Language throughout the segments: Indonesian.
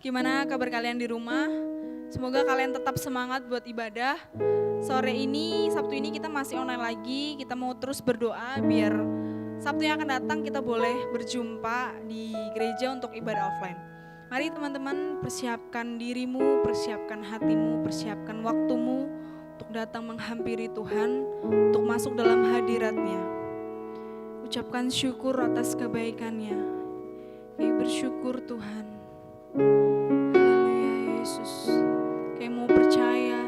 Gimana kabar kalian di rumah? Semoga kalian tetap semangat buat ibadah. Sore ini, Sabtu ini kita masih online lagi. Kita mau terus berdoa biar Sabtu yang akan datang kita boleh berjumpa di gereja untuk ibadah offline. Mari teman-teman, persiapkan dirimu, persiapkan hatimu, persiapkan waktumu untuk datang menghampiri Tuhan, untuk masuk dalam hadirat-Nya. Ucapkan syukur atas kebaikan-Nya. Bersyukur Tuhan. Haleluya Yesus. Kayak mau percaya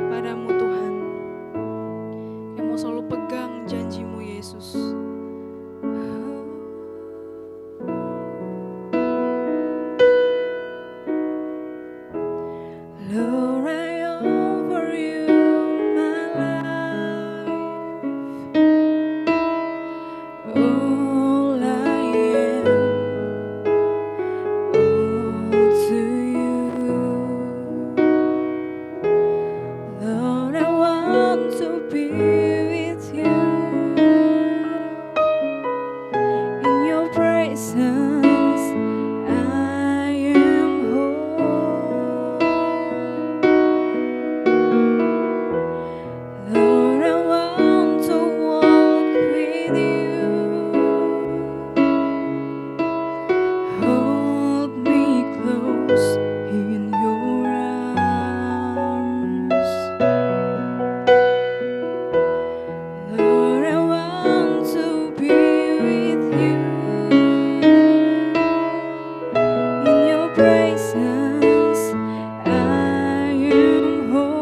padamu Tuhan. Kayak mau selalu pegang janjimu Yesus. Lord, I offer you my life. All I am, all to you. Lord, I want to be with you. In your presence, I am whole. Lord, I want to walk with you. Hold me close in your arms. Lord, I want to be with you. In your presence, I am whole.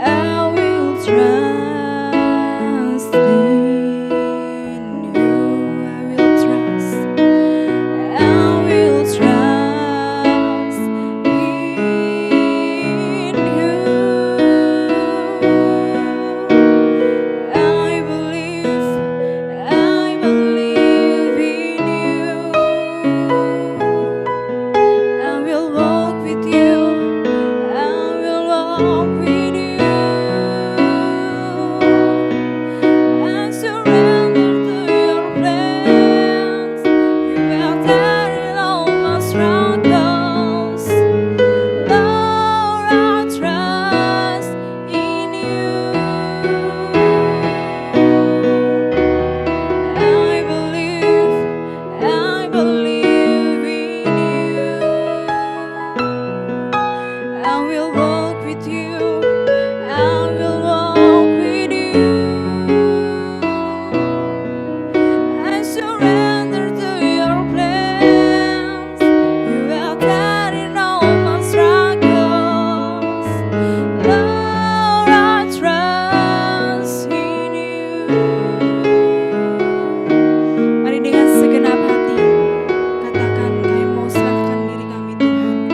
I will trust in you. I will trust. I will trust in you. I believe in you. I will walk with you. I will walk with you. I surrender to your plans. You have died all my struggles. Lord, I trust in you. I believe in you. I will walk with you. I will walk with you. I surrender to your plans. You have died in all my struggles. Lord, I trust in you. Mari dengan segenap hati katakan kami mau serahkan diri kami Tuhan.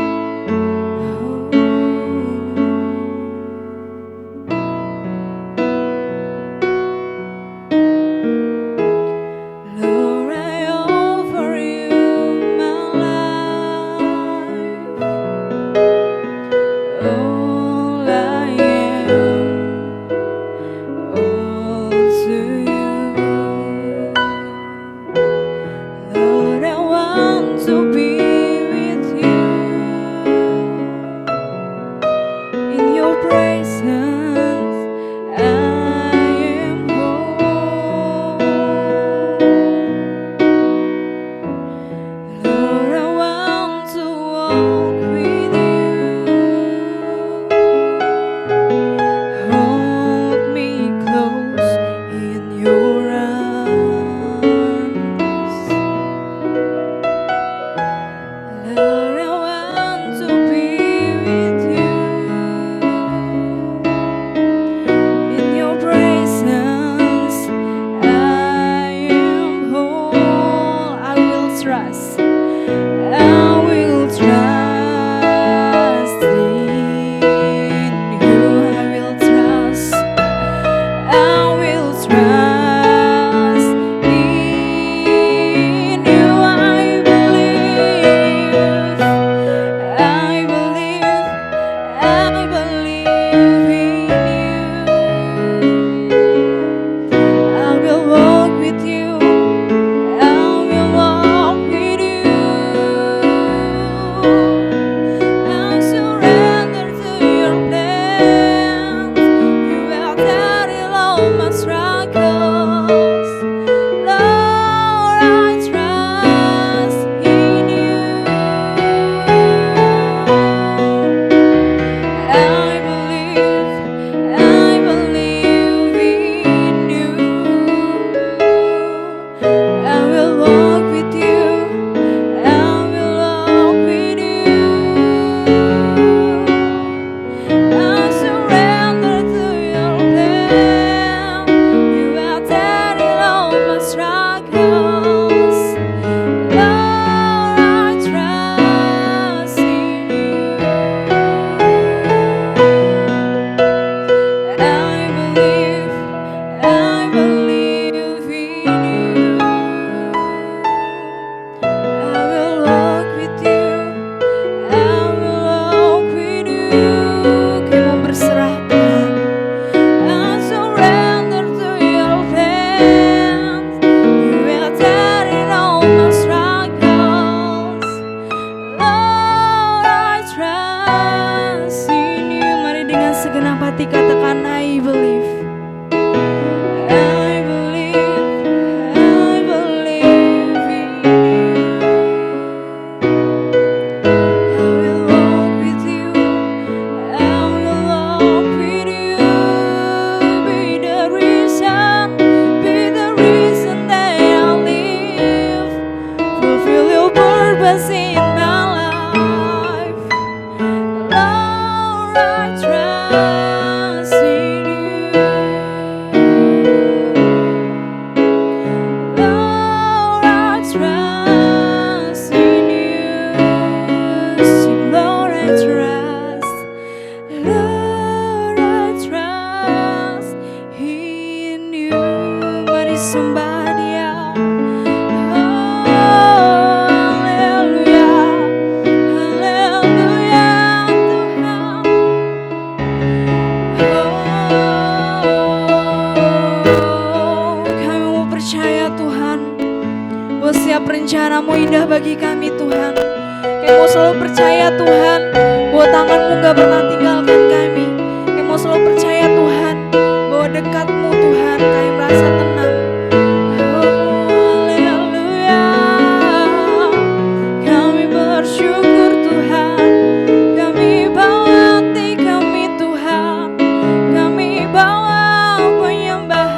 Rencana-Mu indah bagi kami Tuhan. Kami mau selalu percaya Tuhan bahwa tangan-Mu gak pernah tinggalkan kami. Kami mau selalu percaya Tuhan bahwa dekat-Mu Tuhan kami merasa tenang. Oh haleluya, kami bersyukur Tuhan. Kami bawa hati kami Tuhan, kami bawa penyembahan.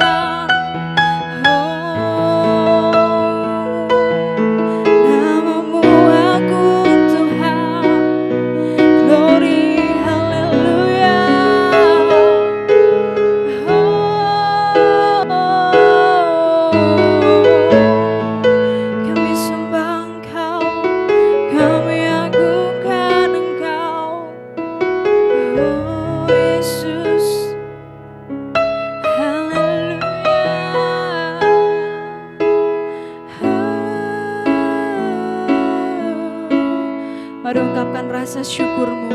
Mari ungkapkan rasa syukur-Mu,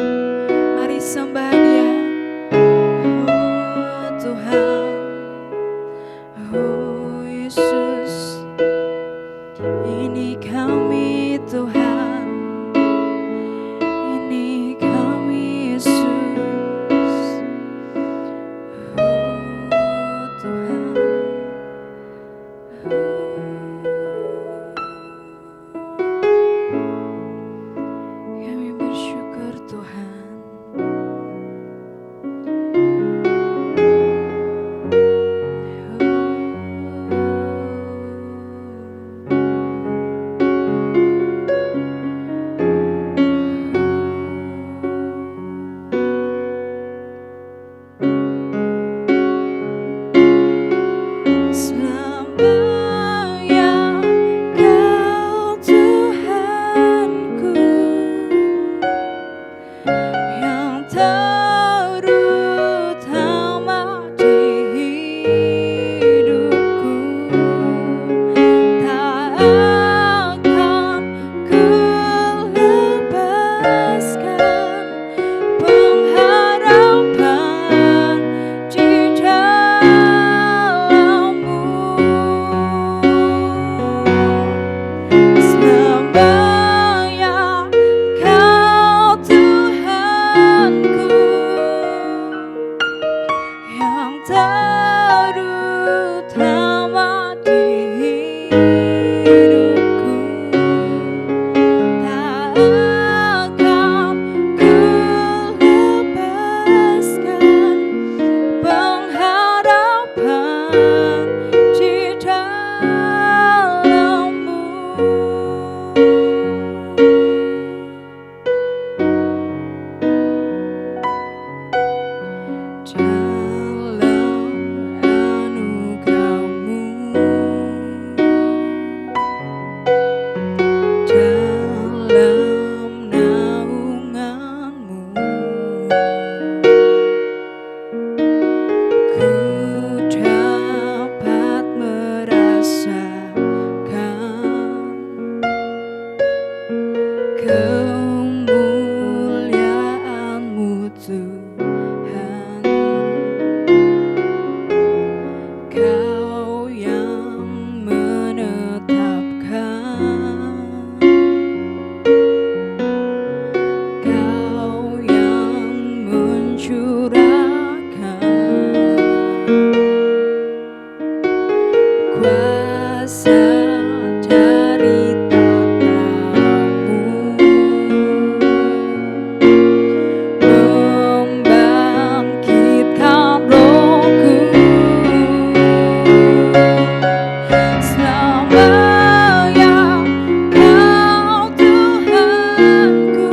mari sembah Dia. Oh Tuhan, oh Yesus, ini kami Tuhan, ini kami Yesus. Oh Tuhan, kami bersyukur Tuhan. Selamanya Kau Tuhanku yang terutama di hidupku, tak akan ku lepaskan pengharapan di dalam-Mu. Selamanya Kau Tuhanku yang terutama di hidupku, tak akan ku lepaskan pengharapan di dalam-Mu. Dalam anugerah-Mu, dalam naungan-Mu, ku dapat merasakan kemuliaan-Mu Tuhan. Kau yang menetapkan, Kau yang mencurahkan kuasa dari tahta-Mu, membangkitkan rohku. Selamanya Kau Tuhanku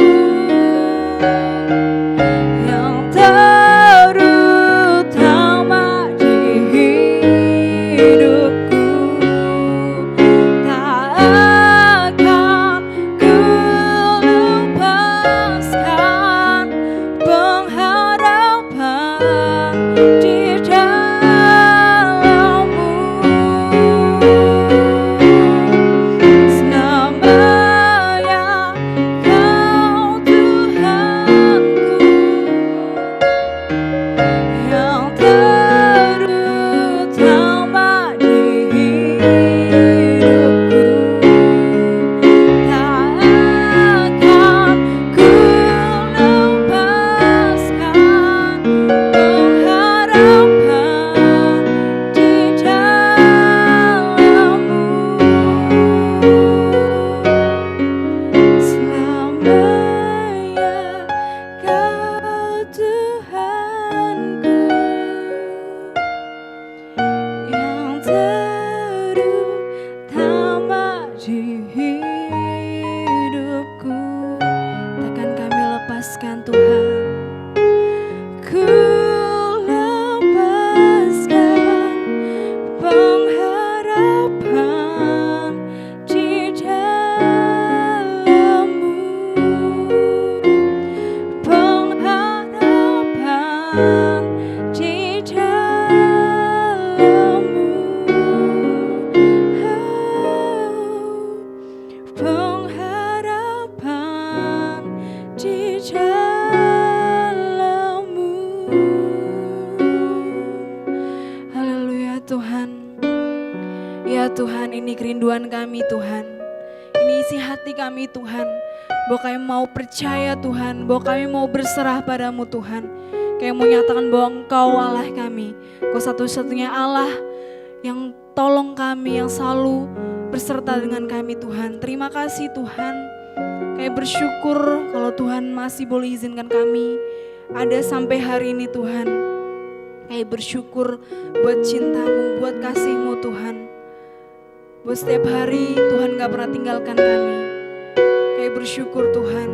yang di dalam-Mu. Pengharapan di dalam-Mu. Haleluya Tuhan. Ya Tuhan, ini kerinduan kami Tuhan. Ini isi hati kami Tuhan. Bahwa kami mau percaya Tuhan, bahwa kami mau berserah padamu Tuhan. Kami mau nyatakan bahwa Engkau Allah kami. Engkau satu-satunya Allah yang tolong kami, yang selalu berserta dengan kami Tuhan. Terima kasih Tuhan. Kami bersyukur kalau Tuhan masih boleh izinkan kami ada sampai hari ini Tuhan. Kami bersyukur buat cinta-Mu, buat kasih-Mu Tuhan. Buat setiap hari Tuhan gak pernah tinggalkan kami. Kami bersyukur Tuhan.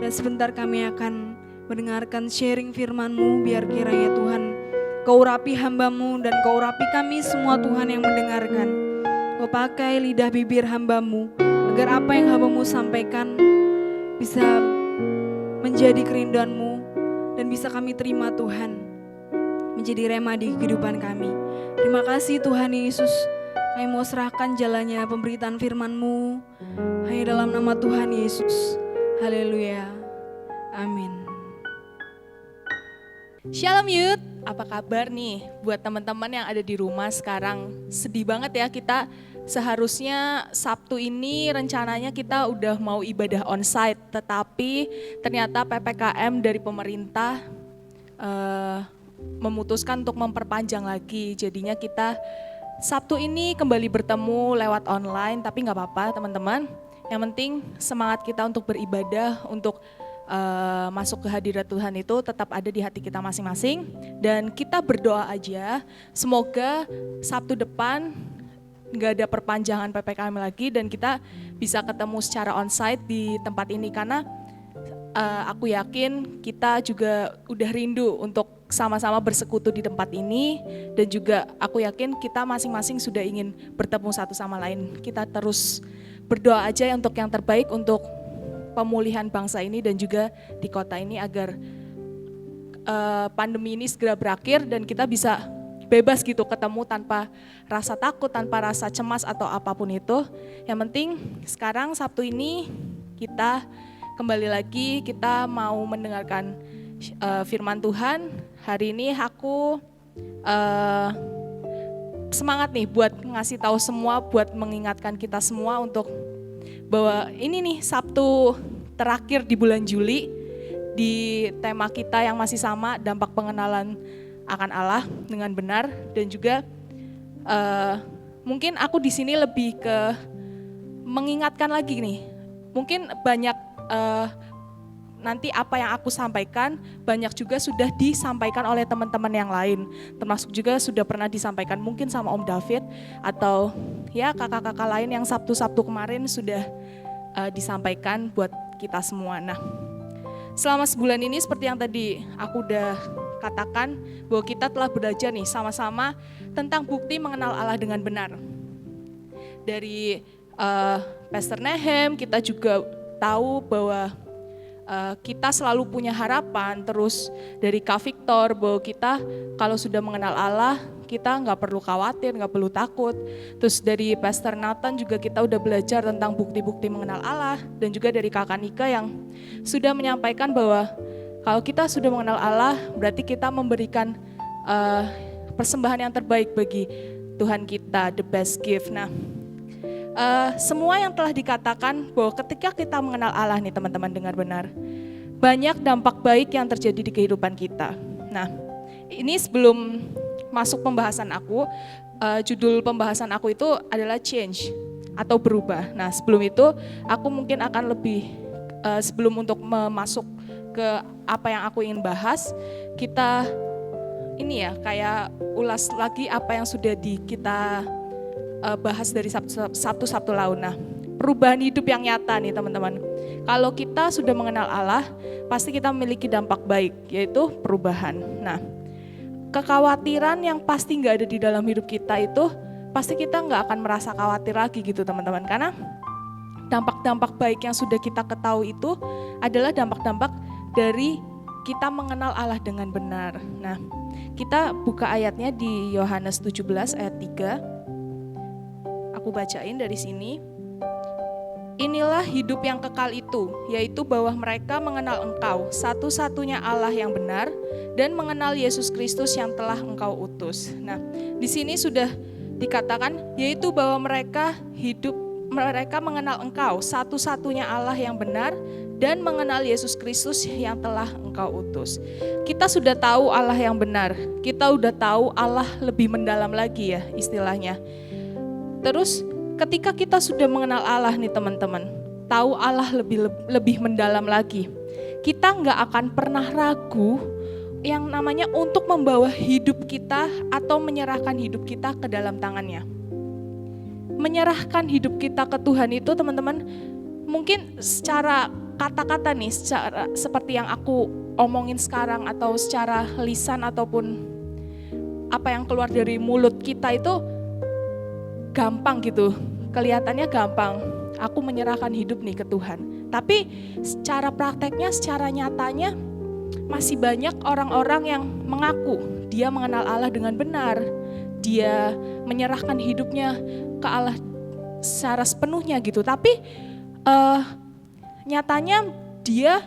Dan sebentar kami akan mendengarkan sharing firman-Mu. Biar kiranya Tuhan Kau urapi hamba-Mu dan Kau urapi kami semua Tuhan yang mendengarkan. Kau pakai lidah bibir hamba-Mu agar apa yang hamba-Mu sampaikan bisa menjadi kerinduan-Mu dan bisa kami terima Tuhan, menjadi rema di kehidupan kami. Terima kasih Tuhan Yesus. Kami mau serahkan jalannya pemberitaan firman-Mu hanya dalam nama Tuhan Yesus. Haleluya. Amin. Shalom Youth, apa kabar nih buat teman-teman yang ada di rumah sekarang? Sedih banget ya, kita seharusnya Sabtu ini rencananya kita udah mau ibadah onsite, tetapi ternyata PPKM dari pemerintah memutuskan untuk memperpanjang lagi. Jadinya kita Sabtu ini kembali bertemu lewat online, tapi gak apa-apa teman-teman. Yang penting semangat kita untuk beribadah, untuk masuk ke hadirat Tuhan itu tetap ada di hati kita masing-masing. Dan kita berdoa aja, semoga Sabtu depan gak ada perpanjangan PPKM lagi dan kita bisa ketemu secara onsite di tempat ini. Karena aku yakin kita juga udah rindu untuk sama-sama bersekutu di tempat ini, dan juga aku yakin kita masing-masing sudah ingin bertemu satu sama lain. Kita terus berdoa aja untuk yang terbaik untuk pemulihan bangsa ini dan juga di kota ini agar pandemi ini segera berakhir dan kita bisa bebas gitu ketemu tanpa rasa takut, tanpa rasa cemas atau apapun itu. Yang penting sekarang Sabtu ini kita kembali lagi, kita mau mendengarkan firman Tuhan. Hari ini aku semangat nih buat ngasih tahu semua, buat mengingatkan kita semua untuk bahwa ini nih Sabtu terakhir di bulan Juli di tema kita yang masih sama, dampak pengenalan akan Allah dengan benar. Dan juga mungkin aku di sini lebih ke mengingatkan lagi nih, mungkin banyak nanti apa yang aku sampaikan banyak juga sudah disampaikan oleh teman-teman yang lain, termasuk juga sudah pernah disampaikan mungkin sama Om David atau ya kakak-kakak lain yang Sabtu-Sabtu kemarin sudah disampaikan buat kita semua. Nah, selama sebulan ini seperti yang tadi aku udah katakan bahwa kita telah belajar nih sama-sama tentang bukti mengenal Allah dengan benar. Dari Pastor Nehem kita juga tahu bahwa kita selalu punya harapan. Terus dari Kak Victor bahwa kita kalau sudah mengenal Allah kita nggak perlu khawatir, nggak perlu takut. Terus dari Pastor Nathan juga kita udah belajar tentang bukti-bukti mengenal Allah. Dan juga dari Kakak Nika yang sudah menyampaikan bahwa kalau kita sudah mengenal Allah berarti kita memberikan persembahan yang terbaik bagi Tuhan kita, the best gift. Nah, semua yang telah dikatakan bahwa ketika kita mengenal Allah nih teman-teman dengar benar, banyak dampak baik yang terjadi di kehidupan kita. Nah, ini sebelum masuk pembahasan aku, judul pembahasan aku itu adalah change atau berubah. Nah, sebelum itu aku mungkin akan lebih, sebelum untuk masuk ke apa yang aku ingin bahas, kita ini ya kayak ulas lagi apa yang sudah kita bahas dari Sabtu lalu. Nah, perubahan hidup yang nyata nih teman-teman. Kalau kita sudah mengenal Allah, pasti kita memiliki dampak baik, yaitu perubahan. Nah, kekhawatiran yang pasti nggak ada di dalam hidup kita itu, pasti kita nggak akan merasa khawatir lagi gitu teman-teman. Karena dampak-dampak baik yang sudah kita ketahui itu adalah dampak-dampak dari kita mengenal Allah dengan benar. Nah, kita buka ayatnya di Yohanes 17 ayat 3. Aku bacain dari sini. Inilah hidup yang kekal itu, yaitu bahwa mereka mengenal Engkau, satu-satunya Allah yang benar, dan mengenal Yesus Kristus yang telah Engkau utus. Nah, di sini sudah dikatakan, yaitu bahwa mereka mengenal Engkau, satu-satunya Allah yang benar, dan mengenal Yesus Kristus yang telah Engkau utus. Kita sudah tahu Allah yang benar, kita sudah tahu Allah lebih mendalam lagi ya istilahnya. Terus ketika kita sudah mengenal Allah nih teman-teman, tahu Allah lebih mendalam lagi, kita nggak akan pernah ragu yang namanya untuk membawa hidup kita atau menyerahkan hidup kita ke dalam tangannya. Menyerahkan hidup kita ke Tuhan itu teman-teman, mungkin secara kata-kata nih, seperti yang aku omongin sekarang atau secara lisan ataupun apa yang keluar dari mulut kita itu gampang gitu, kelihatannya gampang. Aku menyerahkan hidup nih ke Tuhan. Tapi secara prakteknya, secara nyatanya masih banyak orang-orang yang mengaku dia mengenal Allah dengan benar. Dia menyerahkan hidupnya ke Allah secara sepenuhnya gitu. Tapi nyatanya dia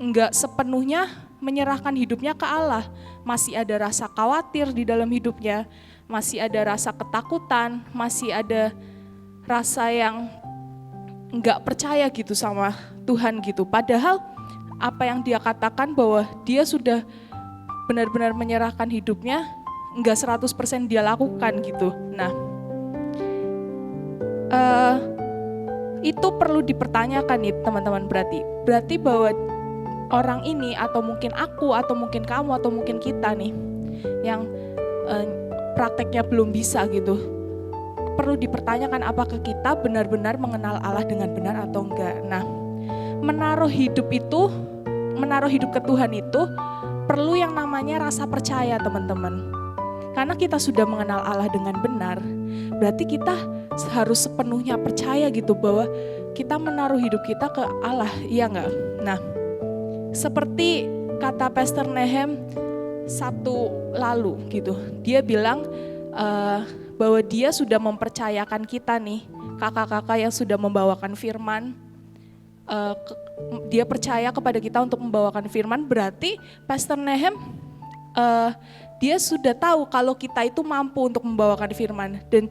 enggak sepenuhnya menyerahkan hidupnya ke Allah. Masih ada rasa khawatir di dalam hidupnya, masih ada rasa ketakutan, masih ada rasa yang enggak percaya gitu sama Tuhan gitu. Padahal apa yang dia katakan bahwa dia sudah benar-benar menyerahkan hidupnya, enggak 100% dia lakukan gitu. Nah, itu perlu dipertanyakan nih teman-teman, berarti bahwa orang ini atau mungkin aku atau mungkin kamu atau mungkin kita nih yang prakteknya belum bisa gitu, perlu dipertanyakan apakah kita benar-benar mengenal Allah dengan benar atau enggak. Nah, menaruh hidup ke Tuhan itu perlu yang namanya rasa percaya teman-teman. Karena kita sudah mengenal Allah dengan benar, berarti kita harus sepenuhnya percaya gitu bahwa kita menaruh hidup kita ke Allah, iya enggak? Nah, seperti kata Pastor Nehem Sabtu lalu gitu, dia bilang bahwa dia sudah mempercayakan kita nih, kakak-kakak yang sudah membawakan firman, dia percaya kepada kita untuk membawakan firman, berarti Pastor Nehem dia sudah tahu kalau kita itu mampu untuk membawakan firman, dan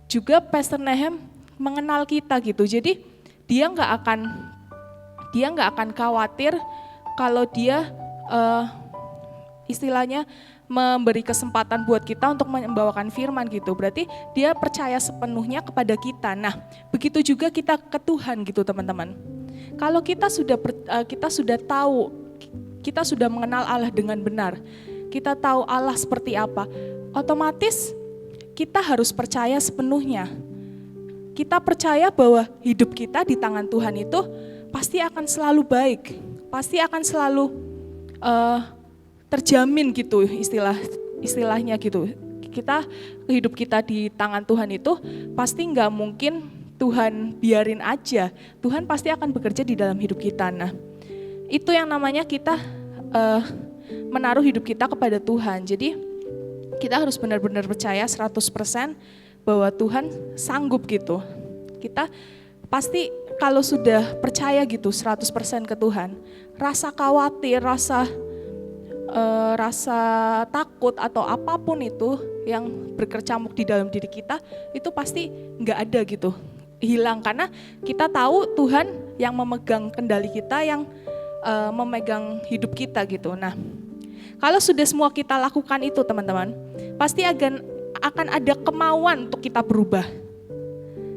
juga Pastor Nehem mengenal kita gitu. Jadi dia nggak akan khawatir kalau dia istilahnya memberi kesempatan buat kita untuk membawakan firman gitu. Berarti dia percaya sepenuhnya kepada kita. Nah, begitu juga kita ke Tuhan gitu teman-teman. Kalau kita sudah tahu, kita sudah mengenal Allah dengan benar, kita tahu Allah seperti apa, otomatis kita harus percaya sepenuhnya. Kita percaya bahwa hidup kita di tangan Tuhan itu pasti akan selalu baik, pasti akan selalu terjamin gitu istilahnya gitu. Hidup kita di tangan Tuhan itu pasti nggak mungkin Tuhan biarin aja. Tuhan pasti akan bekerja di dalam hidup kita. Nah, itu yang namanya kita menaruh hidup kita kepada Tuhan. Jadi kita harus benar-benar percaya 100% bahwa Tuhan sanggup gitu. Kita pasti kalau sudah percaya gitu 100% ke Tuhan, rasa khawatir, rasa takut atau apapun itu yang berkecamuk di dalam diri kita itu pasti nggak ada gitu, hilang, karena kita tahu Tuhan yang memegang kendali kita, yang memegang hidup kita gitu. Nah, kalau sudah semua kita lakukan itu teman-teman, pasti akan ada kemauan untuk kita berubah.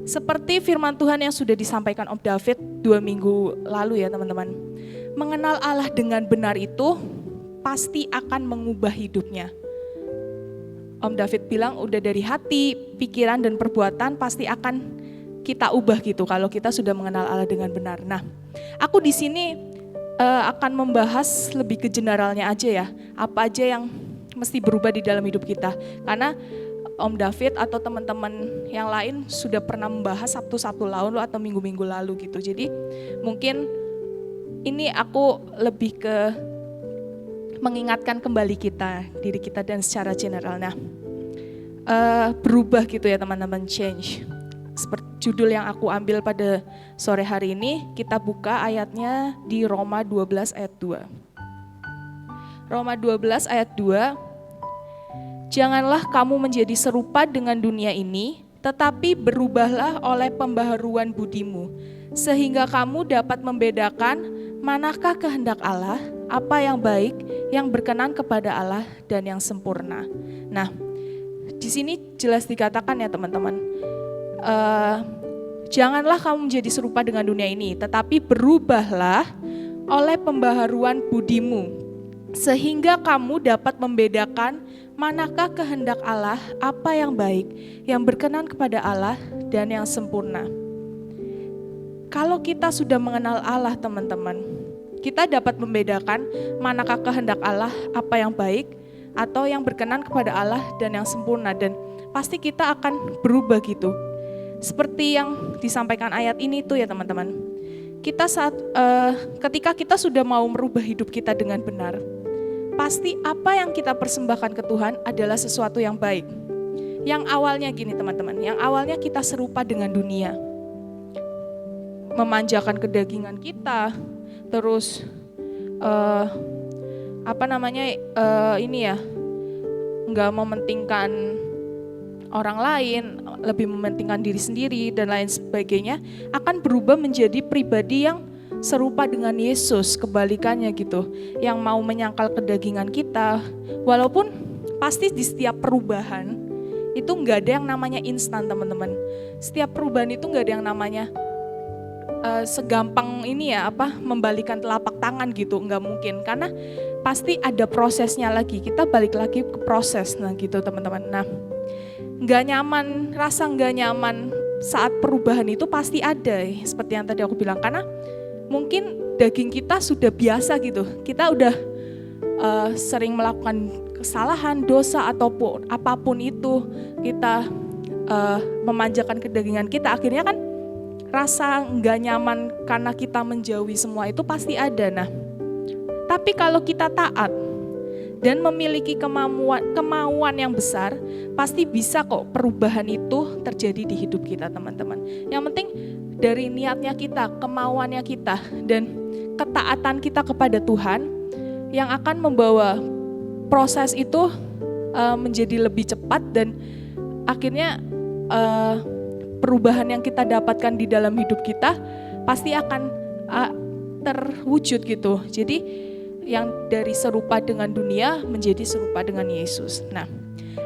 Seperti firman Tuhan yang sudah disampaikan Om David 2 minggu lalu ya teman-teman. Mengenal Allah dengan benar itu pasti akan mengubah hidupnya. Om David bilang udah dari hati, pikiran dan perbuatan pasti akan kita ubah gitu kalau kita sudah mengenal Allah dengan benar. Nah, aku di sini akan membahas lebih ke generalnya aja ya. Apa aja yang mesti berubah di dalam hidup kita. Karena Om David atau teman-teman yang lain sudah pernah membahas Sabtu-Sabtu lalu atau minggu-minggu lalu gitu. Jadi mungkin ini aku lebih ke mengingatkan kembali diri kita dan secara general. Nah, berubah gitu ya teman-teman, change. Seperti judul yang aku ambil pada sore hari ini, kita buka ayatnya di Roma 12 ayat 2. Roma 12 ayat 2, janganlah kamu menjadi serupa dengan dunia ini, tetapi berubahlah oleh pembaharuan budimu, sehingga kamu dapat membedakan manakah kehendak Allah, apa yang baik, yang berkenan kepada Allah, dan yang sempurna. Nah, di sini jelas dikatakan ya teman-teman, janganlah kamu menjadi serupa dengan dunia ini, tetapi berubahlah oleh pembaharuan budimu, sehingga kamu dapat membedakan manakah kehendak Allah, apa yang baik, yang berkenan kepada Allah, dan yang sempurna. Kalau kita sudah mengenal Allah teman-teman, kita dapat membedakan manakah kehendak Allah, apa yang baik, atau yang berkenan kepada Allah, dan yang sempurna. Dan pasti kita akan berubah gitu. Seperti yang disampaikan ayat ini tuh ya teman-teman. Ketika kita sudah mau merubah hidup kita dengan benar, pasti apa yang kita persembahkan ke Tuhan adalah sesuatu yang baik. Yang awalnya gini teman-teman, yang awalnya kita serupa dengan dunia. Memanjakan kedagingan kita, terus nggak mementingkan orang lain, lebih mementingkan diri sendiri dan lain sebagainya, akan berubah menjadi pribadi yang serupa dengan Yesus, kebalikannya gitu, yang mau menyangkal kedagingan kita. Walaupun pasti di setiap perubahan itu nggak ada yang namanya instan teman-teman. Setiap perubahan itu nggak ada yang namanya segampang ini ya membalikan telapak tangan gitu, nggak mungkin, karena pasti ada prosesnya lagi, kita balik lagi ke proses gitu teman-teman. Nah, rasa nggak nyaman saat perubahan itu pasti ada, seperti yang tadi aku bilang, karena mungkin daging kita sudah biasa gitu, kita udah sering melakukan kesalahan, dosa ataupun apapun itu, kita memanjakan kedagingan kita, akhirnya kan rasa nggak nyaman karena kita menjauhi semua itu pasti ada. Nah, tapi kalau kita taat dan memiliki kemauan yang besar, pasti bisa kok perubahan itu terjadi di hidup kita teman-teman. Yang penting dari niatnya kita, kemauannya kita, dan ketaatan kita kepada Tuhan yang akan membawa proses itu menjadi lebih cepat dan akhirnya perubahan yang kita dapatkan di dalam hidup kita pasti akan terwujud gitu. Jadi yang dari serupa dengan dunia menjadi serupa dengan Yesus. Nah,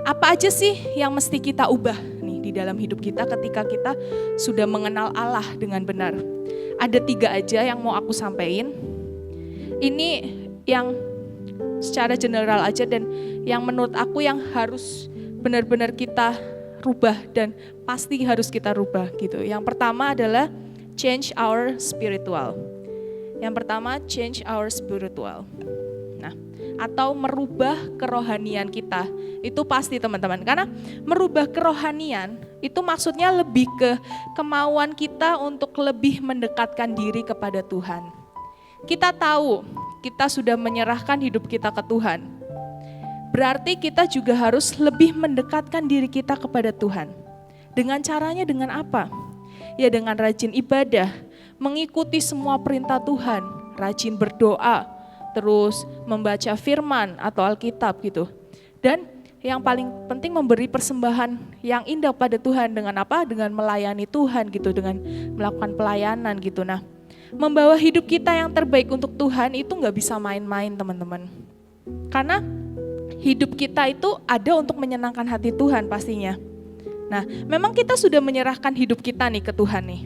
apa aja sih yang mesti kita ubah nih di dalam hidup kita ketika kita sudah mengenal Allah dengan benar? Ada 3 aja yang mau aku sampaikan. Ini yang secara general aja dan yang menurut aku yang harus benar-benar kita rubah dan pasti harus kita rubah gitu. Yang pertama adalah change our spiritual. Nah, atau merubah kerohanian kita. Itu pasti teman-teman. Karena merubah kerohanian itu maksudnya lebih ke kemauan kita untuk lebih mendekatkan diri kepada Tuhan. Kita tahu kita sudah menyerahkan hidup kita ke Tuhan. Berarti kita juga harus lebih mendekatkan diri kita kepada Tuhan. Dengan caranya dengan apa? Ya dengan rajin ibadah, mengikuti semua perintah Tuhan, rajin berdoa, terus membaca firman atau Alkitab gitu. Dan yang paling penting memberi persembahan yang indah pada Tuhan dengan apa? Dengan melayani Tuhan gitu, dengan melakukan pelayanan gitu. Nah, membawa hidup kita yang terbaik untuk Tuhan itu nggak bisa main-main teman-teman. Karena hidup kita itu ada untuk menyenangkan hati Tuhan pastinya. Nah, memang kita sudah menyerahkan hidup kita nih ke Tuhan nih.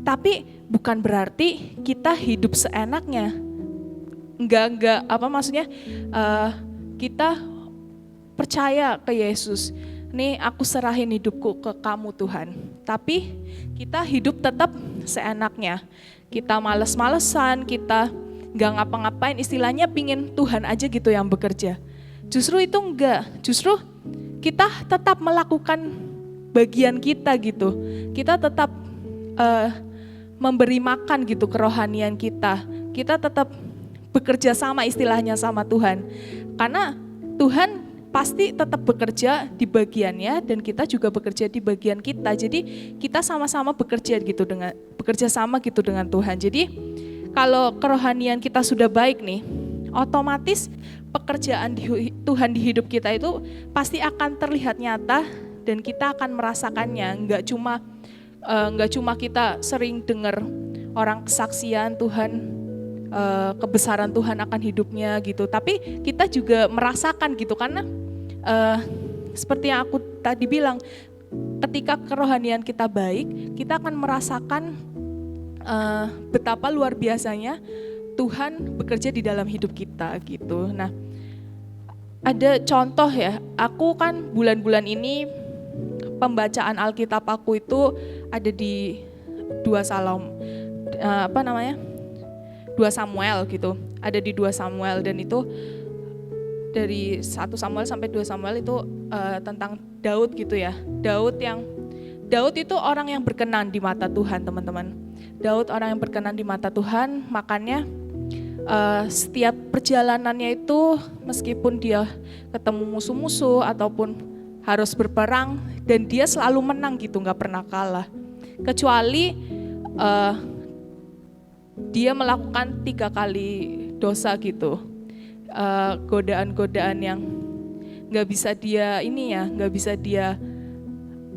Tapi bukan berarti kita hidup seenaknya. Kita percaya ke Yesus. Nih aku serahin hidupku ke kamu Tuhan. Tapi kita hidup tetap seenaknya. Kita males-malesan, kita nggak ngapa-ngapain, istilahnya pingin Tuhan aja gitu yang bekerja. Justru itu enggak, justru kita tetap melakukan bagian kita gitu. Kita tetap memberi makan gitu kerohanian kita. kita tetap bekerja sama istilahnya sama Tuhan. Karena Tuhan pasti tetap bekerja di bagiannya dan kita juga bekerja di bagian kita. Jadi kita sama-sama bekerja sama gitu dengan Tuhan. Jadi kalau kerohanian kita sudah baik nih, otomatis pekerjaan Tuhan di hidup kita itu pasti akan terlihat nyata dan kita akan merasakannya. Enggak cuma kita sering dengar orang kesaksian Tuhan, kebesaran Tuhan akan hidupnya gitu, tapi kita juga merasakan gitu, karena seperti yang aku tadi bilang, ketika kerohanian kita baik, kita akan merasakan betapa luar biasanya Tuhan bekerja di dalam hidup kita gitu. Nah, ada contoh ya, aku kan bulan-bulan ini pembacaan Alkitab aku itu ada di 2 Samuel gitu. Ada di 2 Samuel dan itu dari 1 Samuel sampai 2 Samuel itu tentang Daud gitu ya. Daud itu orang yang berkenan di mata Tuhan, teman-teman. Daud orang yang berkenan di mata Tuhan, makanya setiap perjalanannya itu meskipun dia ketemu musuh-musuh ataupun harus berperang, dan dia selalu menang gitu, gak pernah kalah. Kecuali dia melakukan 3 kali dosa gitu, godaan-godaan yang nggak bisa dia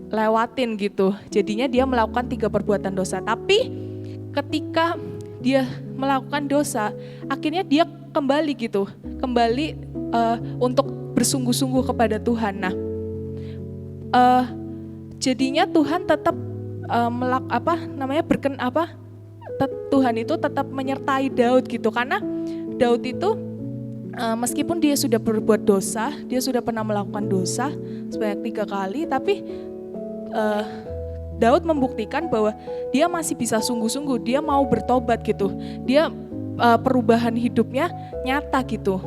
lewatin gitu. Jadinya dia melakukan 3 perbuatan dosa. Tapi ketika dia melakukan dosa, akhirnya dia kembali untuk bersungguh-sungguh kepada Tuhan. Nah, jadinya Tuhan tetap Tuhan itu tetap menyertai Daud gitu, karena Daud itu meskipun dia sudah berbuat dosa, dia sudah pernah melakukan dosa sebanyak 3 kali, tapi Daud membuktikan bahwa dia masih bisa sungguh-sungguh, dia mau bertobat gitu, dia perubahan hidupnya nyata gitu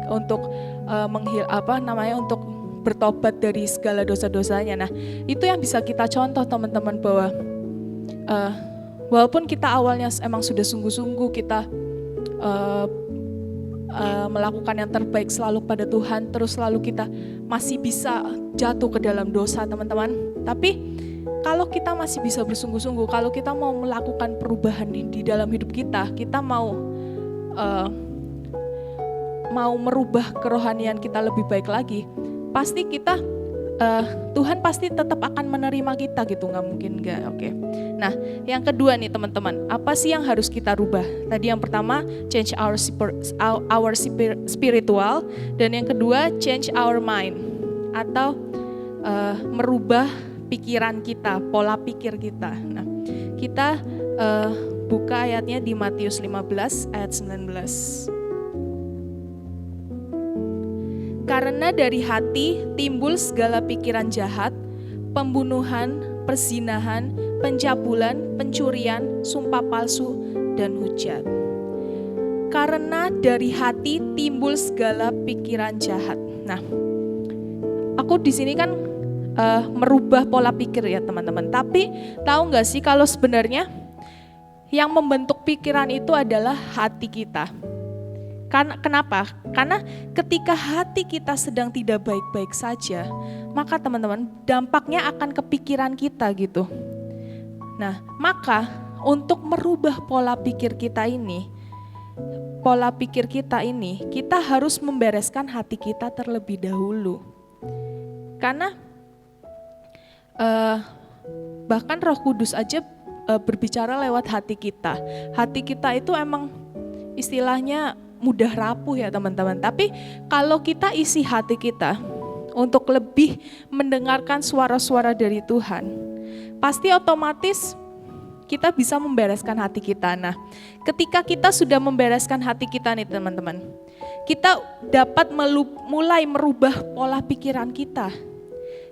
untuk untuk bertobat dari segala dosa-dosanya. Nah, itu yang bisa kita contoh, teman-teman, bahwa walaupun kita awalnya emang sudah sungguh-sungguh, kita melakukan yang terbaik selalu pada Tuhan, terus selalu kita masih bisa jatuh ke dalam dosa, teman-teman. Tapi kalau kita masih bisa bersungguh-sungguh, kalau kita mau melakukan perubahan di dalam hidup kita, kita mau merubah kerohanian kita lebih baik lagi, pasti Tuhan pasti tetap akan menerima kita gitu, nggak mungkin nggak. Oke. Nah, yang kedua nih, teman-teman, apa sih yang harus kita rubah? Tadi yang pertama change our spiritual, dan yang kedua change our mind, atau merubah pikiran kita, pola pikir kita. Nah, kita buka ayatnya di Matius 15 ayat 19. Karena dari hati timbul segala pikiran jahat, pembunuhan, perzinahan, pencabulan, pencurian, sumpah palsu, dan hujat. Karena dari hati timbul segala pikiran jahat. Nah, aku di sini kan merubah pola pikir ya, teman-teman. Tapi tahu nggak sih kalau sebenarnya yang membentuk pikiran itu adalah hati kita. Kenapa? Karena ketika hati kita sedang tidak baik-baik saja, maka teman-teman dampaknya akan ke pikiran kita gitu. Nah, maka untuk merubah pola pikir kita ini, kita harus membereskan hati kita terlebih dahulu. Karena bahkan Roh Kudus aja berbicara lewat hati kita. Hati kita itu emang istilahnya mudah rapuh ya, teman-teman. Tapi kalau kita isi hati kita untuk lebih mendengarkan suara-suara dari Tuhan, pasti otomatis kita bisa membereskan hati kita. Nah, ketika kita sudah membereskan hati kita nih, teman-teman, kita dapat mulai merubah pola pikiran kita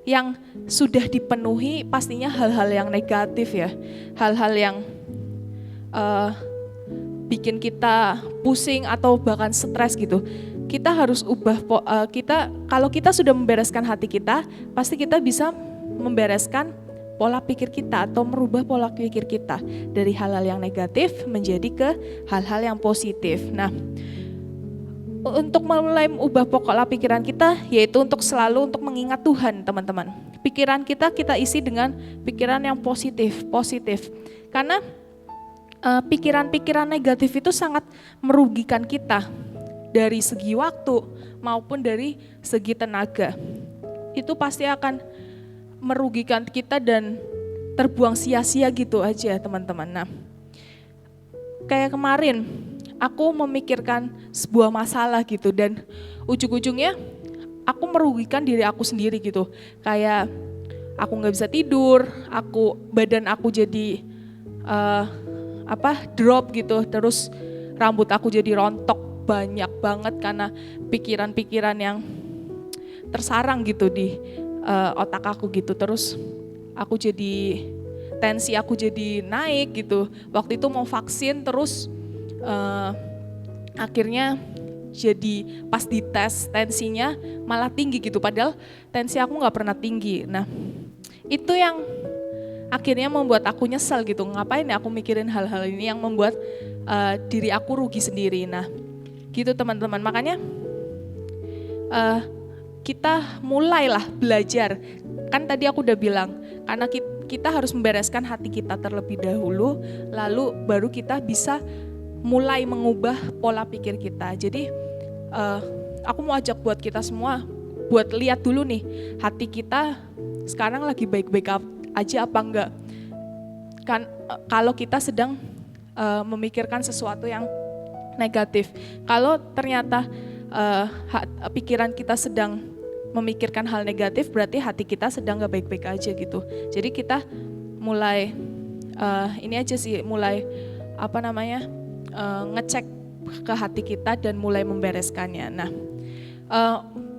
yang sudah dipenuhi pastinya hal-hal yang negatif ya, hal-hal yang bikin kita pusing atau bahkan stres gitu. Kita harus ubah, kalau kita sudah membereskan hati kita, pasti kita bisa membereskan pola pikir kita atau merubah pola pikir kita dari hal-hal yang negatif menjadi ke hal-hal yang positif. Nah, untuk mulai ubah pola pikiran kita yaitu untuk selalu untuk mengingat Tuhan, teman-teman. Pikiran kita isi dengan pikiran yang positif. Karena pikiran-pikiran negatif itu sangat merugikan kita dari segi waktu maupun dari segi tenaga. Itu pasti akan merugikan kita dan terbuang sia-sia gitu aja, teman-teman. Nah, kayak kemarin aku memikirkan sebuah masalah gitu dan ujung-ujungnya aku merugikan diri aku sendiri gitu. Kayak aku nggak bisa tidur, badan aku jadi drop gitu, terus rambut aku jadi rontok banyak banget karena pikiran-pikiran yang tersarang gitu di otak aku gitu. Terus tensi aku jadi naik gitu. Waktu itu mau vaksin terus akhirnya jadi pas dites tensinya malah tinggi gitu, padahal tensi aku nggak pernah tinggi. Nah, itu yang akhirnya membuat aku nyesel gitu, ngapain ya aku mikirin hal-hal ini yang membuat diri aku rugi sendiri. Nah gitu teman-teman, makanya kita mulailah belajar. Kan tadi aku udah bilang, karena kita harus membereskan hati kita terlebih dahulu, lalu baru kita bisa mulai mengubah pola pikir kita. Jadi aku mau ajak buat kita semua, buat lihat dulu nih, hati kita sekarang lagi baik-baik aja apa enggak. Kan kalau kita sedang memikirkan sesuatu yang negatif. Kalau ternyata pikiran kita sedang memikirkan hal negatif, berarti hati kita sedang gak baik-baik aja gitu. Jadi kita mulai ngecek ke hati kita dan mulai membereskannya. Nah,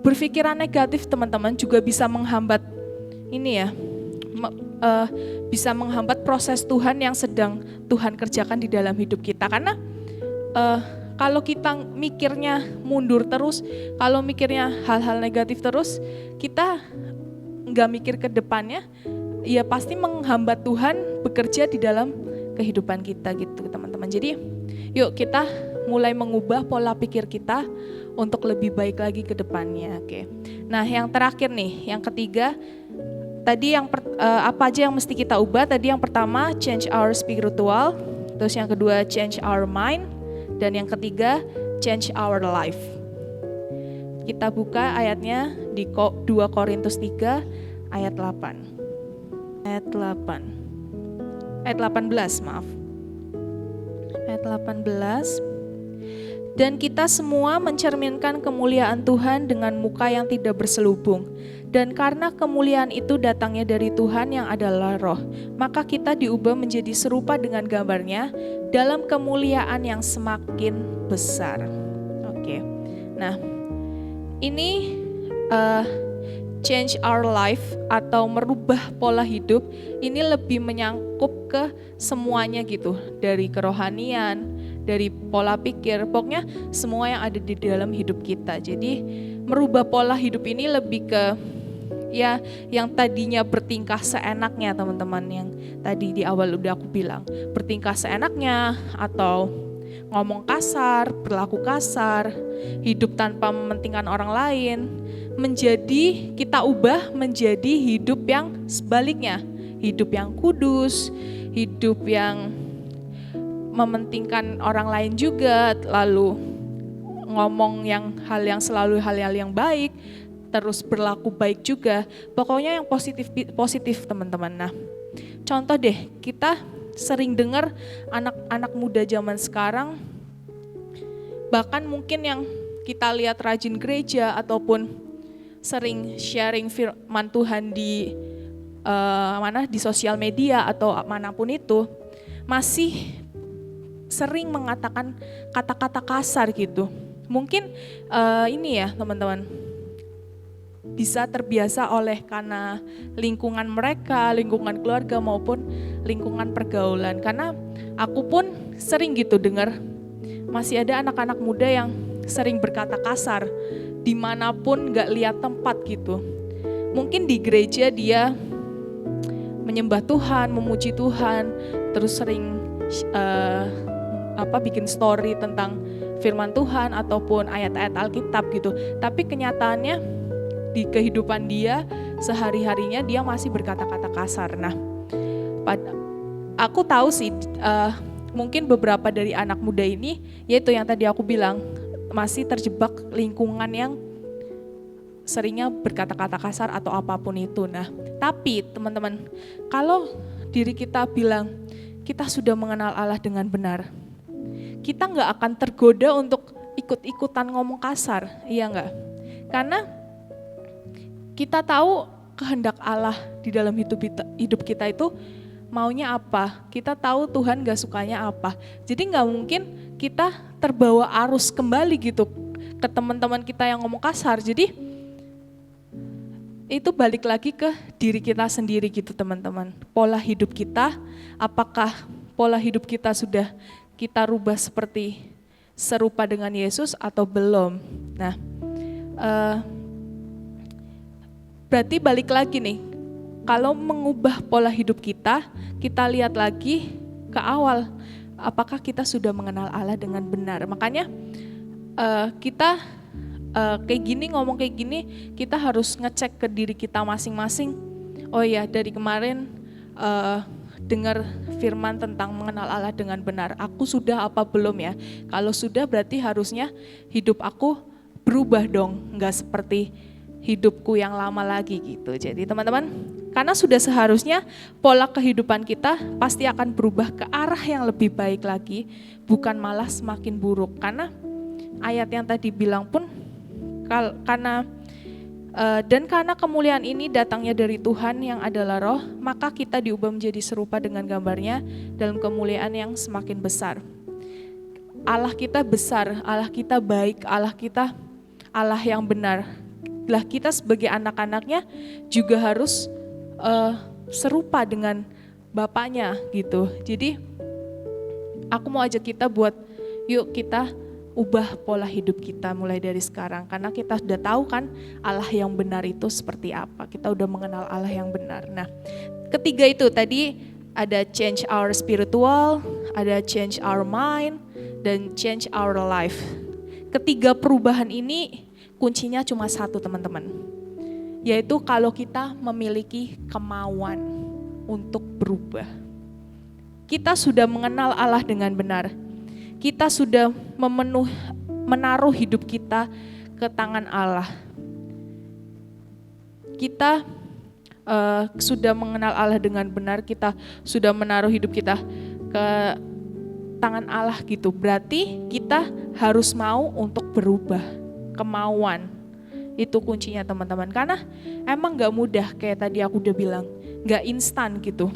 berpikiran negatif teman-teman juga bisa menghambat bisa menghambat proses Tuhan yang sedang Tuhan kerjakan di dalam hidup kita. Karena kalau kita mikirnya mundur terus, kalau mikirnya hal-hal negatif terus, kita nggak mikir ke depannya, ya pasti menghambat Tuhan bekerja di dalam kehidupan kita gitu teman-teman. Jadi yuk kita mulai mengubah pola pikir kita untuk lebih baik lagi ke depannya. Oke. Nah yang terakhir nih, yang ketiga, tadi apa aja yang mesti kita ubah? Tadi yang pertama change our spiritual, terus yang kedua change our mind, dan yang ketiga change our life. Kita buka ayatnya di 2 Korintus 3 ayat 8. Ayat 18, maaf. Ayat 18. Dan kita semua mencerminkan kemuliaan Tuhan dengan muka yang tidak berselubung. Dan karena kemuliaan itu datangnya dari Tuhan yang adalah Roh, maka kita diubah menjadi serupa dengan gambarnya dalam kemuliaan yang semakin besar. Oke. Nah, ini change our life atau merubah pola hidup ini lebih menyangkup ke semuanya gitu, dari kerohanian, dari pola pikir, pokoknya semua yang ada di dalam hidup kita. Jadi merubah pola hidup ini lebih ke ya yang tadinya bertingkah seenaknya teman-teman, yang tadi di awal udah aku bilang, bertingkah seenaknya atau ngomong kasar, berlaku kasar, hidup tanpa mementingkan orang lain, menjadi kita ubah menjadi hidup yang sebaliknya, hidup yang kudus, hidup yang mementingkan orang lain juga, lalu ngomong hal yang selalu hal-hal yang baik, terus berlaku baik juga, pokoknya yang positif teman-teman. Nah, contoh deh, kita sering dengar anak-anak muda zaman sekarang, bahkan mungkin yang kita lihat rajin gereja ataupun sering sharing firman Tuhan di sosial media atau manapun itu, masih sering mengatakan kata-kata kasar gitu. Mungkin ini ya teman-teman, bisa terbiasa karena lingkungan mereka, lingkungan keluarga maupun lingkungan pergaulan. Karena aku pun sering gitu dengar, masih ada anak-anak muda yang sering berkata kasar dimanapun gak lihat tempat gitu. Mungkin di gereja dia menyembah Tuhan, memuji Tuhan, terus sering bikin story tentang firman Tuhan ataupun ayat-ayat Alkitab gitu. Tapi kenyataannya di kehidupan dia sehari-harinya dia masih berkata-kata kasar. Nah, aku tahu sih mungkin beberapa dari anak muda ini, yaitu yang tadi aku bilang, masih terjebak lingkungan yang seringnya berkata-kata kasar atau apapun itu. Nah, tapi teman-teman, kalau diri kita bilang kita sudah mengenal Allah dengan benar, kita nggak akan tergoda untuk ikut-ikutan ngomong kasar, iya nggak? Karena kita tahu kehendak Allah di dalam hidup kita itu maunya apa, kita tahu Tuhan gak sukanya apa. Jadi gak mungkin kita terbawa arus kembali gitu ke teman-teman kita yang ngomong kasar. Jadi itu balik lagi ke diri kita sendiri gitu teman-teman. Pola hidup kita, apakah pola hidup kita sudah kita rubah serupa dengan Yesus atau belum. Nah, berarti balik lagi nih, kalau mengubah pola hidup kita lihat lagi ke awal, apakah kita sudah mengenal Allah dengan benar. Makanya kita ngomong kayak gini, kita harus ngecek ke diri kita masing-masing. Oh iya, dari kemarin dengar firman tentang mengenal Allah dengan benar, aku sudah apa belum ya? Kalau sudah berarti harusnya hidup aku berubah dong, nggak seperti hidupku yang lama lagi gitu. Jadi teman-teman, karena sudah seharusnya pola kehidupan kita pasti akan berubah ke arah yang lebih baik lagi, bukan malah semakin buruk. Karena ayat yang tadi bilang pun, karena kemuliaan ini datangnya dari Tuhan yang adalah Roh, maka kita diubah menjadi serupa dengan gambarnya dalam kemuliaan yang semakin besar. Allah kita besar, Allah kita baik, Allah kita Allah yang benar. Lah kita sebagai anak-anaknya juga harus serupa dengan Bapaknya gitu. Jadi aku mau ajak kita buat yuk kita ubah pola hidup kita mulai dari sekarang. Karena kita sudah tahu kan Allah yang benar itu seperti apa. Kita udah mengenal Allah yang benar. Nah, ketiga itu tadi ada change our spiritual, ada change our mind, dan change our life. Ketiga perubahan ini kuncinya cuma satu teman-teman. Yaitu kalau kita memiliki kemauan untuk berubah. Kita sudah mengenal Allah dengan benar. Kita sudah menaruh hidup kita ke tangan Allah. Kita sudah mengenal Allah dengan benar, kita sudah menaruh hidup kita ke tangan Allah gitu. Berarti kita harus mau untuk berubah, kemauan. Itu kuncinya teman-teman, karena emang gak mudah kayak tadi aku udah bilang, gak instan gitu.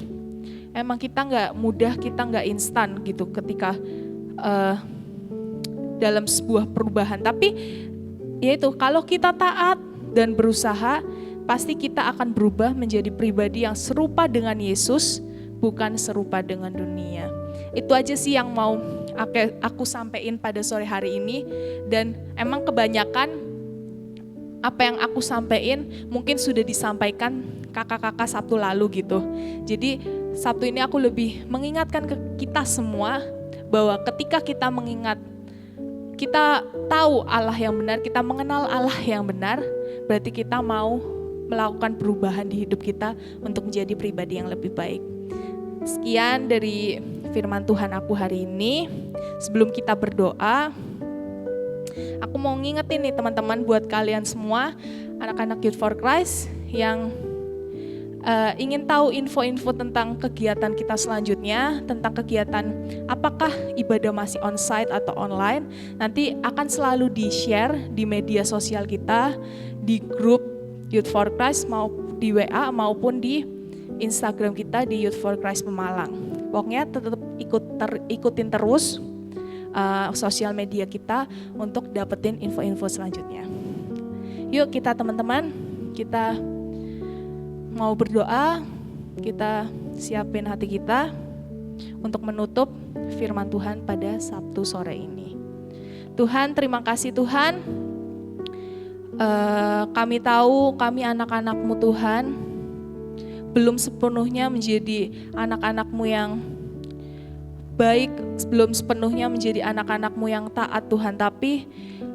Emang kita gak mudah, kita gak instan gitu ketika dalam sebuah perubahan. Tapi yaitu kalau kita taat dan berusaha, pasti kita akan berubah menjadi pribadi yang serupa dengan Yesus, bukan serupa dengan dunia. Itu aja sih yang mau aku sampaikan pada sore hari ini. Dan emang kebanyakan apa yang aku sampaikan mungkin sudah disampaikan kakak-kakak Sabtu lalu gitu. Jadi Sabtu ini aku lebih mengingatkan ke kita semua bahwa ketika kita mengingat, kita tahu Allah yang benar, kita mengenal Allah yang benar, berarti kita mau melakukan perubahan di hidup kita untuk menjadi pribadi yang lebih baik. Sekian dari firman Tuhan aku hari ini. Sebelum kita berdoa, aku mau ngingetin nih teman-teman buat kalian semua, anak-anak Youth for Christ yang ingin tahu info-info tentang kegiatan kita selanjutnya, tentang kegiatan apakah ibadah masih onsite atau online, nanti akan selalu di-share di media sosial kita, di grup Youth for Christ, mau di WA maupun di Instagram kita di Youth for Christ Pemalang. Pokoknya tetap ikutin terus sosial media kita untuk dapetin info-info selanjutnya. Yuk kita teman-teman, kita mau berdoa, kita siapin hati kita untuk menutup firman Tuhan pada Sabtu sore ini. Tuhan, terima kasih Tuhan, kami tahu kami anak-anak-Mu Tuhan, belum sepenuhnya menjadi anak-anak-Mu yang baik, belum sepenuhnya menjadi anak-anak-Mu yang taat Tuhan, tapi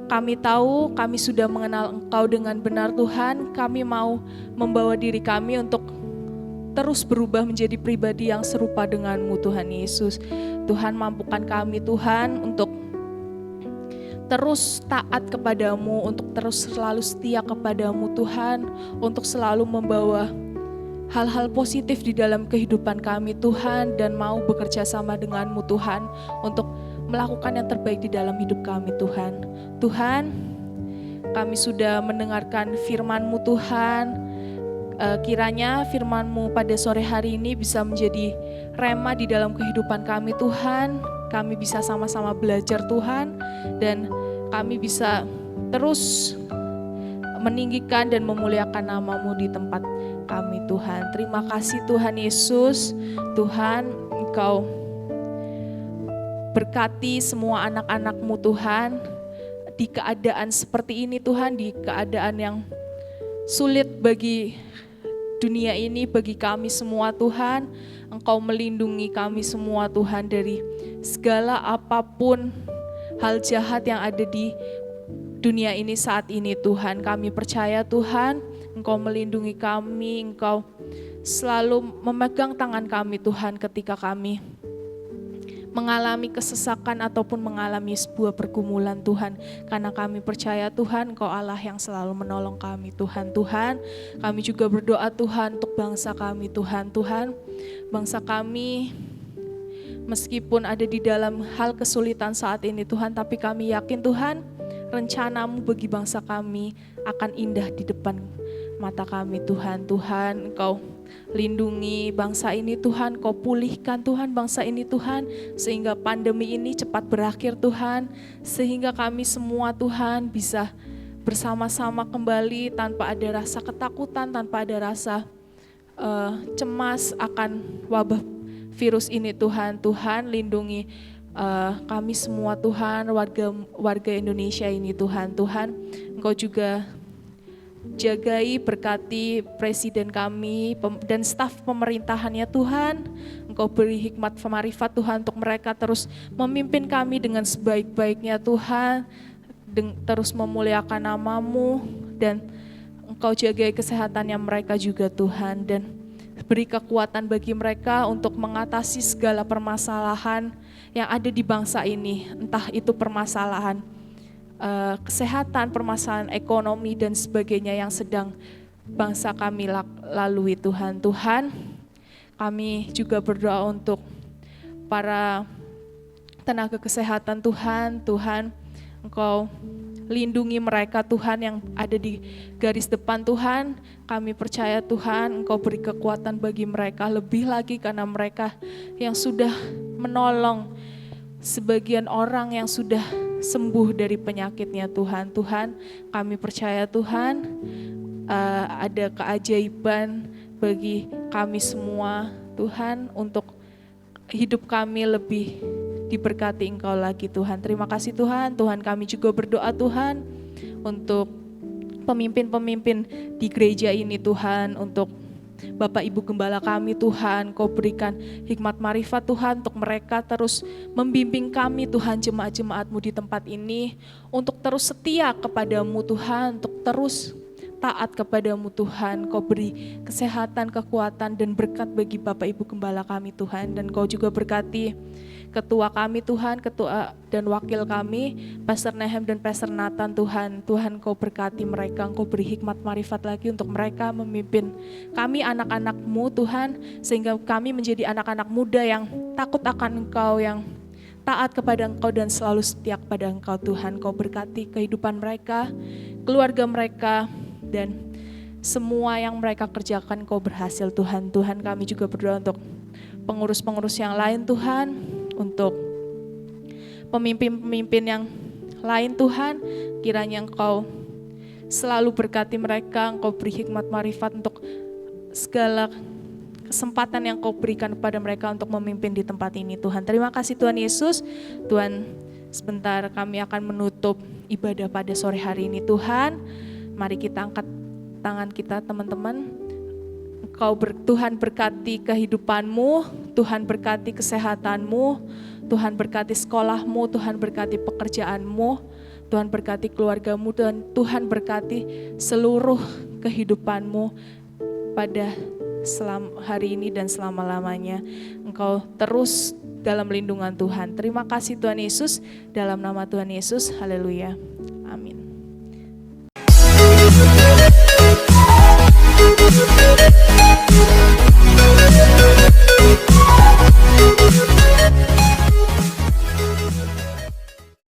kami tahu kami sudah mengenal Engkau dengan benar Tuhan. Kami mau membawa diri kami untuk terus berubah menjadi pribadi yang serupa dengan-Mu Tuhan Yesus. Tuhan, mampukan kami Tuhan untuk terus taat kepadamu, untuk terus selalu setia kepadamu Tuhan, untuk selalu membawa hal-hal positif di dalam kehidupan kami Tuhan, dan mau bekerja sama denganmu Tuhan untuk melakukan yang terbaik di dalam hidup kami Tuhan. Tuhan, kami sudah mendengarkan firman-Mu Tuhan. Kiranya firman-Mu pada sore hari ini bisa menjadi rema di dalam kehidupan kami Tuhan. Kami bisa sama-sama belajar Tuhan, dan kami bisa terus meninggikan dan memuliakan nama-Mu di tempat kami Tuhan. Terima kasih Tuhan Yesus. Tuhan, Engkau berkati semua anak-anak-Mu Tuhan di keadaan seperti ini Tuhan, di keadaan yang sulit bagi dunia ini, bagi kami semua Tuhan. Engkau melindungi kami semua Tuhan dari segala apapun hal jahat yang ada di dunia ini saat ini Tuhan. Kami percaya Tuhan, Engkau melindungi kami, Engkau selalu memegang tangan kami Tuhan ketika kami mengalami kesesakan ataupun mengalami sebuah pergumulan Tuhan. Karena kami percaya Tuhan, Engkau Allah yang selalu menolong kami Tuhan. Tuhan, kami juga berdoa Tuhan untuk bangsa kami Tuhan. Tuhan, bangsa kami meskipun ada di dalam hal kesulitan saat ini Tuhan, tapi kami yakin Tuhan, rencana-Mu bagi bangsa kami akan indah di depan mata kami Tuhan. Tuhan, Engkau lindungi bangsa ini Tuhan, Kau pulihkan Tuhan bangsa ini Tuhan, sehingga pandemi ini cepat berakhir Tuhan, sehingga kami semua Tuhan bisa bersama-sama kembali tanpa ada rasa ketakutan, tanpa ada rasa cemas akan wabah virus ini Tuhan. Tuhan, lindungi kami semua Tuhan, warga Indonesia ini Tuhan. Tuhan, Engkau juga jagai, berkati presiden kami dan staf pemerintahannya Tuhan. Engkau beri hikmat marifat Tuhan untuk mereka terus memimpin kami dengan sebaik-baiknya Tuhan, terus memuliakan nama-Mu, dan Engkau jagai kesehatannya mereka juga Tuhan, dan beri kekuatan bagi mereka untuk mengatasi segala permasalahan yang ada di bangsa ini, entah itu permasalahan kesehatan, permasalahan ekonomi dan sebagainya yang sedang bangsa kami lalui Tuhan. Tuhan, kami juga berdoa untuk para tenaga kesehatan Tuhan. Tuhan, Engkau lindungi mereka Tuhan yang ada di garis depan Tuhan. Kami percaya Tuhan, Engkau beri kekuatan bagi mereka lebih lagi, karena mereka yang sudah menolong sebagian orang yang sudah sembuh dari penyakitnya Tuhan. Tuhan, kami percaya Tuhan, ada keajaiban bagi kami semua Tuhan, untuk hidup kami lebih diberkati Engkau lagi Tuhan. Terima kasih Tuhan. Tuhan, kami juga berdoa Tuhan untuk pemimpin-pemimpin di gereja ini Tuhan, untuk Bapak Ibu Gembala kami Tuhan, Kau berikan hikmat marifat Tuhan untuk mereka terus membimbing kami Tuhan, jemaat-jemaat-Mu di tempat ini, untuk terus setia kepadamu Tuhan, untuk terus taat kepadamu Tuhan. Kau beri kesehatan, kekuatan dan berkat bagi Bapak Ibu Gembala kami Tuhan, dan Kau juga berkati ketua kami Tuhan, ketua dan wakil kami, Pastor Nehem dan Pastor Nathan Tuhan. Tuhan, Kau berkati mereka, Kau beri hikmat marifat lagi untuk mereka memimpin kami anak-anak-Mu Tuhan, sehingga kami menjadi anak-anak muda yang takut akan Engkau, yang taat kepada Engkau dan selalu setia kepada Engkau Tuhan. Kau berkati kehidupan mereka, keluarga mereka, dan semua yang mereka kerjakan Kau berhasil Tuhan. Tuhan, kami juga berdoa untuk pengurus-pengurus yang lain Tuhan, untuk pemimpin-pemimpin yang lain Tuhan, kiranya Engkau selalu berkati mereka, Engkau beri hikmat marifat untuk segala kesempatan yang Kau berikan kepada mereka untuk memimpin di tempat ini Tuhan. Terima kasih Tuhan Yesus. Tuhan, sebentar kami akan menutup ibadah pada sore hari ini Tuhan. Mari kita angkat tangan kita teman-teman. Tuhan berkati kehidupanmu, Tuhan berkati kesehatanmu, Tuhan berkati sekolahmu, Tuhan berkati pekerjaanmu, Tuhan berkati keluargamu, dan Tuhan berkati seluruh kehidupanmu pada hari ini dan selama-lamanya. Engkau terus dalam lindungan Tuhan. Terima kasih Tuhan Yesus, dalam nama Tuhan Yesus, haleluya.